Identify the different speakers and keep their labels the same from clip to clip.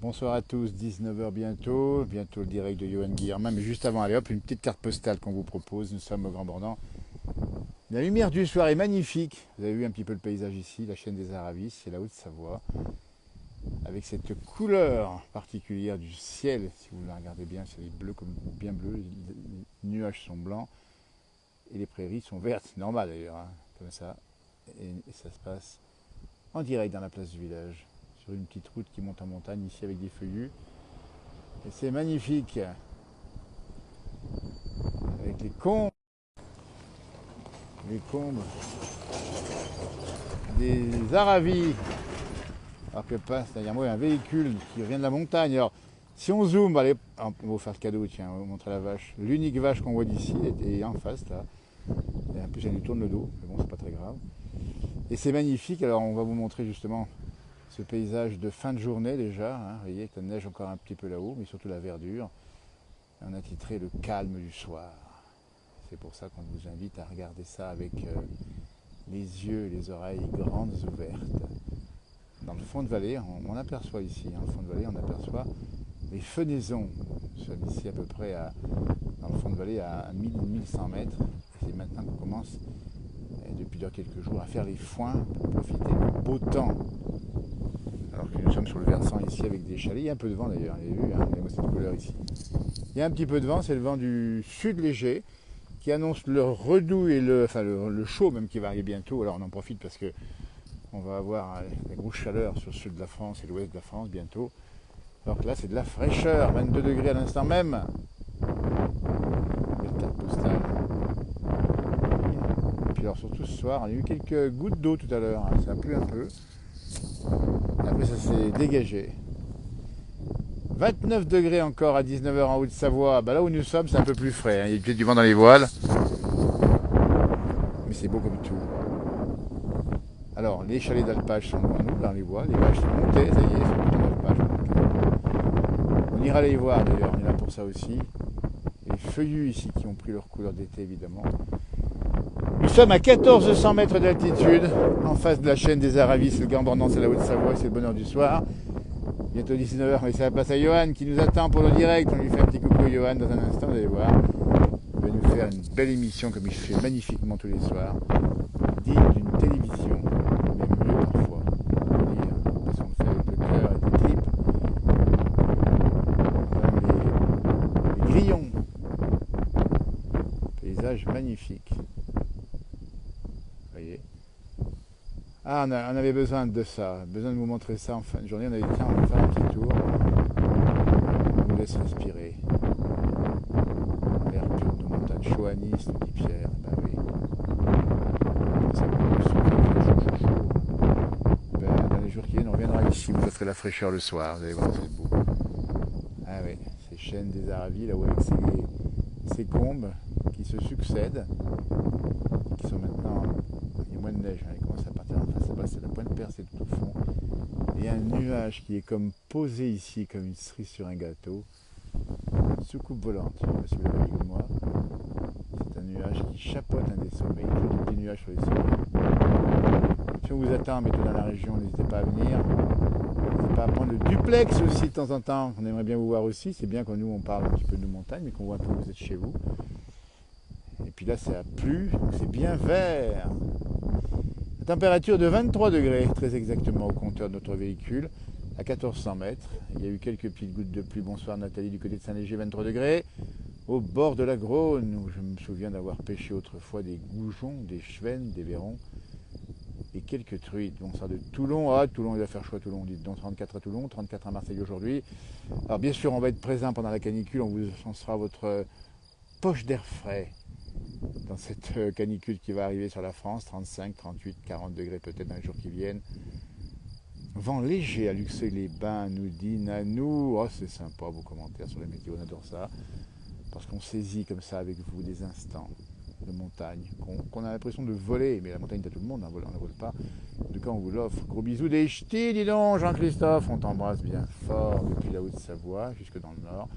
Speaker 1: Bonsoir à tous, 19 h bientôt le direct de Johan Guillermin, mais juste avant, allez hop, une petite carte postale qu'on vous propose, nous sommes au Grand Bornand. La lumière du soir est magnifique, vous avez vu un petit peu le paysage ici, la chaîne des Aravis, c'est la Haute-Savoie, avec cette couleur particulière du ciel, si vous la regardez bien, c'est bleu comme bien bleu, les nuages sont blancs, et les prairies sont vertes, c'est normal d'ailleurs, hein, comme ça, et ça se passe en direct dans la place du village, sur une petite route qui monte en montagne ici avec des feuillus. Et c'est magnifique. Avec les combes des Aravis. Alors que passe derrière moi un véhicule qui vient de la montagne. Alors, si on zoome, allez, on va vous faire le cadeau, tiens, on va vous montrer la vache. L'unique vache qu'on voit d'ici est en face là. Et en plus elle nous tourne le dos, mais bon c'est pas très grave. Et c'est magnifique, alors on va vous montrer justement ce paysage de fin de journée déjà, hein, vous voyez, avec la neige encore un petit peu là-haut, mais surtout la verdure. Et on a titré le calme du soir. C'est pour ça qu'on vous invite à regarder ça avec les yeux et les oreilles grandes ouvertes. Dans le fond de vallée, on aperçoit ici, dans le fond de vallée, on aperçoit les fenaisons. Nous sommes ici à peu près dans le fond de vallée à 1000-1100 mètres. Et c'est maintenant qu'on commence, depuis quelques jours, à faire les foins pour profiter du beau temps. Alors que nous sommes sur le versant ici avec des chalets. Il y a un peu de vent d'ailleurs, vous avez vu, hein, regardez-moi cette couleur ici. Il y a un petit peu de vent, c'est le vent du sud léger qui annonce le redoux et le chaud même qui va arriver bientôt. Alors on en profite parce que on va avoir la grosse chaleur sur le sud de la France et l'ouest de la France bientôt. Alors que là c'est de la fraîcheur, 22 degrés à l'instant même. Belle carte postale. Et puis alors surtout ce soir, on a eu quelques gouttes d'eau tout à l'heure, hein, ça a plu un peu. Et après ça s'est dégagé. 29 degrés encore à 19 h en Haute-Savoie. Bah là où nous sommes, c'est un peu plus frais, hein. Il y a peut-être du vent dans les voiles. Mais c'est beau comme tout. Alors, les chalets d'alpage sont devant nous, dans les voiles. Les vaches sont montées, ça y est, sont montées en alpage. On ira les voir d'ailleurs, on est là pour ça aussi. Les feuillus ici qui ont pris leur couleur d'été évidemment. Nous sommes à 1400 mètres d'altitude, en face de la chaîne des Aravis, le Grand Bornand, c'est la Haute-Savoie, c'est le bonheur du soir. Bientôt 19 h, mais ça passe à Johan qui nous attend pour le direct. On lui fait un petit coucou Johan dans un instant, vous allez voir. Il va nous faire une belle émission comme il fait magnifiquement tous les soirs. Digne d'une télévision, mais mieux parfois. Parce qu'on le fait avec le cœur et des clips. Les grillons. Paysage magnifique. Vous voyez. Ah, on avait besoin de ça, besoin de vous montrer ça en fin de journée. On avait dit, tiens, on va faire un petit tour. On vous laisse respirer. L'air pur de montagne chouaniste, dit Pierre. Ben oui. Ça chaud, chaud. Ben, dans les jours qui viennent, on reviendra ici. Vous offrez la fraîcheur le soir. Vous allez voir, c'est beau. Ah oui, ces chaînes des Aravis, là où avec ces combes qui se succèdent, qui sont maintenant. Il y a moins de neige, hein, elle commence à partir en face là-bas, c'est la pointe percée tout au fond. Et un nuage qui est comme posé ici, comme une cerise sur un gâteau. Une soucoupe volante, je ne sais pas si vous l'avez vu comme moi. C'est un nuage qui chapeaute un des sommets, toujours des petits nuages sur les sommets. Si on vous attend, mettez dans la région, n'hésitez pas à venir. N'hésitez pas à prendre le duplex aussi de temps en temps, on aimerait bien vous voir aussi. C'est bien que nous on parle un petit peu de nos montagnes, mais qu'on voit un peu que vous êtes chez vous. Et puis là ça a plu, donc c'est bien vert. La température de 23 degrés, très exactement au compteur de notre véhicule, à 1400 mètres. Il y a eu quelques petites gouttes de pluie. Bonsoir Nathalie du côté de Saint-Léger, 23 degrés. Au bord de la Grosne, où je me souviens d'avoir pêché autrefois des goujons, des chevennes, des vairons et quelques truites. Bonsoir de Toulon. Ah, Toulon, il va faire chaud à Toulon. Dites donc 34 à Toulon, 34 à Marseille aujourd'hui. Alors bien sûr, on va être présent pendant la canicule. On sera votre poche d'air frais dans cette canicule qui va arriver sur la France, 35, 38, 40 degrés peut-être dans les jours qui viennent. Vent léger à Luxeuil-les-Bains, nous dit Nanou. Oh, c'est sympa vos commentaires sur la météo, on adore ça. Parce qu'on saisit comme ça avec vous des instants de montagne, qu'on a l'impression de voler, mais la montagne est à tout le monde, on ne vole pas. En tout cas, on vous l'offre. Gros bisous des ch'tis, dis donc, Jean-Christophe, on t'embrasse bien fort depuis la Haute-Savoie jusque dans le Nord.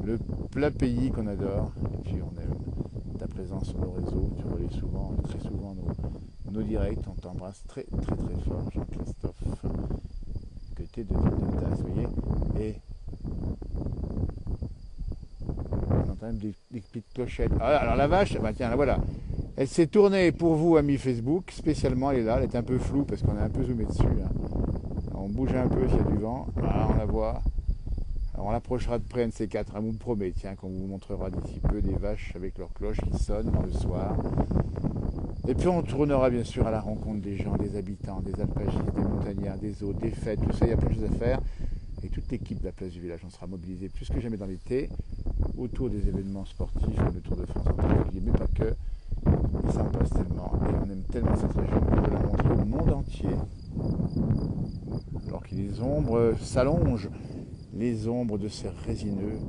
Speaker 1: Le plat pays qu'on adore, et puis on aime ta présence sur nos réseaux, tu relais souvent, très souvent nos directs, on t'embrasse très très très fort, Jean-Christophe. Que côté de Tasse, vous voyez. Et on entend même des petites clochettes. Ah, alors la vache, bah tiens, la voilà. Elle s'est tournée pour vous, amis Facebook, spécialement, elle est là, elle est un peu floue parce qu'on a un peu zoomé dessus. Hein. Alors, on bouge un peu s'il y a du vent, ah, on la voit. Alors on l'approchera de près, un de ces quatre, hein, vous me promet, tiens, qu'on vous montrera d'ici peu des vaches avec leurs cloches qui sonnent le soir. Et puis on tournera bien sûr à la rencontre des gens, des habitants, des alpagistes, des montagnards, des hôtes, des fêtes, tout ça, il y a plein de choses à faire. Et toute l'équipe de la place du village, on sera mobilisé plus que jamais dans l'été, autour des événements sportifs, comme le Tour de France en particulier, mais pas que. Et ça me passe tellement, et on aime tellement cette région qu'on veut la montrer au monde entier. Alors que les ombres s'allongent, les ombres de ces résineux,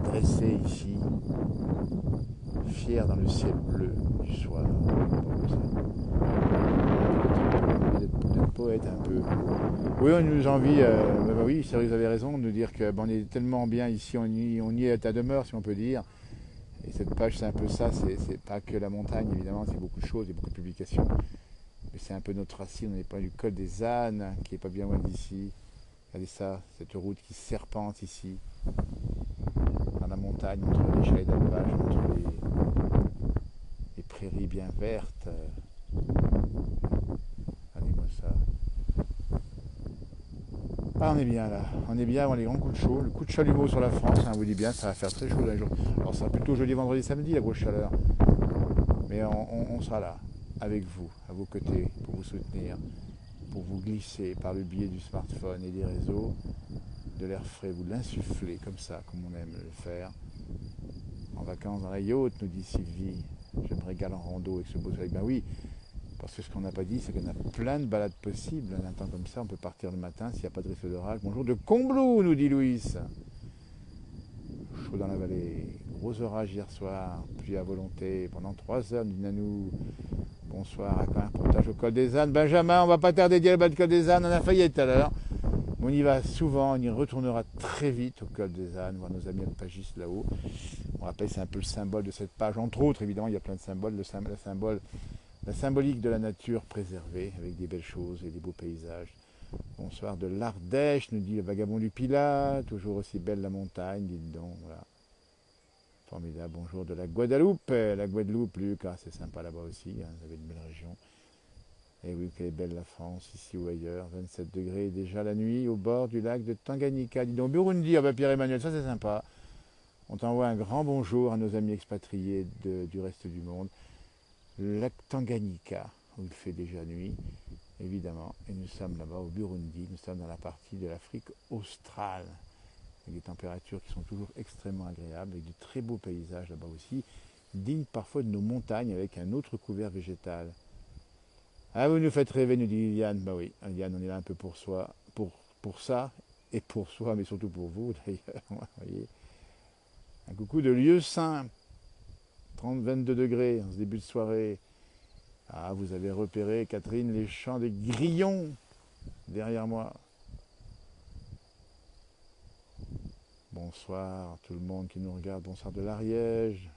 Speaker 1: dressés ici, fiers dans le ciel bleu du soir. D'être poète un peu. Oui, on nous envie, oui, c'est vrai, vous avez raison de nous dire qu'on est tellement bien ici, on y est à ta demeure, si on peut dire. Et cette page, c'est un peu ça, c'est pas que la montagne, évidemment, c'est beaucoup de choses, il y a beaucoup de publications. Mais c'est un peu notre racine, on n'est pas du col des ânes, qui est pas bien loin d'ici. Regardez ça, cette route qui serpente ici, dans la montagne, entre les chalets d'élevage, entre les prairies bien vertes. Regardez-moi ça. Ah, on est bien là, on est bien avant les grands coups de chaud, le coup de chalumeau sur la France, hein, on vous dit bien, ça va faire très chaud dans les jours. Alors ça sera plutôt jeudi, vendredi, samedi la grosse chaleur. Mais on sera là, avec vous, à vos côtés, pour vous soutenir, pour vous glisser par le biais du smartphone et des réseaux, de l'air frais, vous l'insuffler comme ça, comme on aime le faire. En vacances dans la yacht, nous dit Sylvie, je me régale en rando avec ce beau soleil. Ben oui, parce que ce qu'on n'a pas dit, c'est qu'on a plein de balades possibles. Un temps comme ça, on peut partir le matin s'il n'y a pas de risque d'orage. Bonjour de Combloux, nous dit Louis. Chaud dans la vallée. Gros orage hier soir, pluie à volonté. Pendant 3 heures, nous dit Nanou. Bonsoir, à quand un reportage au col des ânes. Benjamin, on va pas tarder d'y aller au bas du col des ânes. On a failli être tout à l'heure. On y va souvent, on y retournera très vite au col des ânes, voir nos amis alpagistes là-haut. On rappelle, c'est un peu le symbole de cette page. Entre autres, évidemment, il y a plein de symboles. La symbolique de la nature préservée, avec des belles choses et des beaux paysages. Bonsoir de l'Ardèche, nous dit le vagabond du Pilat, toujours aussi belle la montagne, dites donc, voilà. Formidable, bonjour de la Guadeloupe, Luc, ah, c'est sympa là-bas aussi, hein, vous avez une belle région. Et oui, qu'elle est belle la France, ici ou ailleurs, 27 degrés déjà la nuit, au bord du lac de Tanganyika, dis donc, Burundi, ah bah Pierre-Emmanuel, ça c'est sympa. On t'envoie un grand bonjour à nos amis expatriés du reste du monde. Le lac Tanganyika, où il fait déjà nuit, évidemment. Et nous sommes là-bas au Burundi, nous sommes dans la partie de l'Afrique australe, avec des températures qui sont toujours extrêmement agréables, avec de très beaux paysages là-bas aussi, dignes parfois de nos montagnes, avec un autre couvert végétal. Ah, vous nous faites rêver, nous dit Liliane. Bah oui, Liliane, on est là un peu pour soi, pour ça, et pour soi, mais surtout pour vous, d'ailleurs. Vous voyez. Un coucou de Lieu Saint. 22 degrés en ce début de soirée. Ah, vous avez repéré, Catherine, les champs des grillons derrière moi. Bonsoir tout le monde qui nous regarde. Bonsoir de l'Ariège.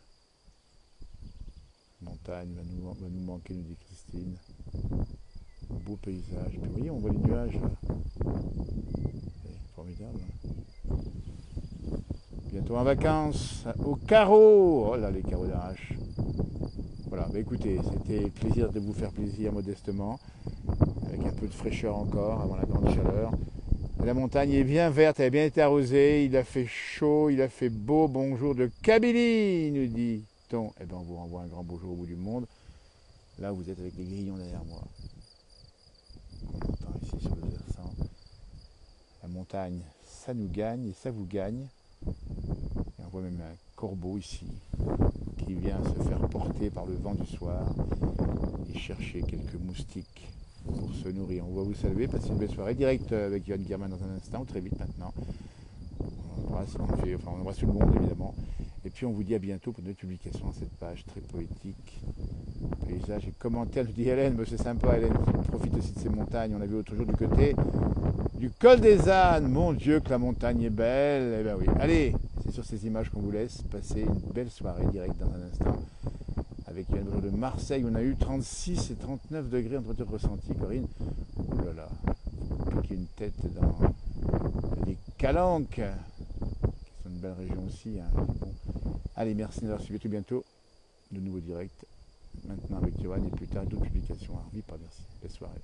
Speaker 1: Montagne va nous manquer, nous dit Christine. Beau paysage. Puis vous voyez, on voit les nuages là. C'est formidable. Hein. Bientôt en vacances, au carreau. Oh là, les carreaux d'arrache. Voilà, bah écoutez, c'était plaisir de vous faire plaisir modestement, avec un peu de fraîcheur encore avant la grande chaleur. La montagne est bien verte, elle a bien été arrosée, il a fait chaud, il a fait beau. Bonjour de Kabylie, nous dit-on. Eh bien, on vous renvoie un grand bonjour au bout du monde. Là, vous êtes avec les grillons derrière moi. On entend ici sur le versant. La montagne, ça nous gagne et ça vous gagne. Et on voit même un corbeau ici qui vient se faire porter par le vent du soir et chercher quelques moustiques pour se nourrir. On va vous saluer, passez une belle soirée. Direct avec Johan Guerman dans un instant, très vite maintenant. On embrasse tout le monde évidemment. Et puis on vous dit à bientôt pour notre publication à cette page très poétique. Paysage et commentaires, je dis Hélène, c'est sympa Hélène, qui profite aussi de ces montagnes. On a vu l'autre jour du côté du col des ânes. Mon Dieu que la montagne est belle. Eh bien oui, allez, c'est sur ces images qu'on vous laisse passer une belle soirée direct dans un instant. Avec Yann Brûle de Marseille, on a eu 36 et 39 degrés en température ressentie, Corinne. Ouh là là, piquer une tête dans les Calanques, qui sont une belle région aussi. Hein. Bon. Allez, merci d'avoir suivi, tout bientôt. De nouveaux directs, maintenant avec Johan et plus tard d'autres publications. Alors, oui, pas merci. Belle soirée.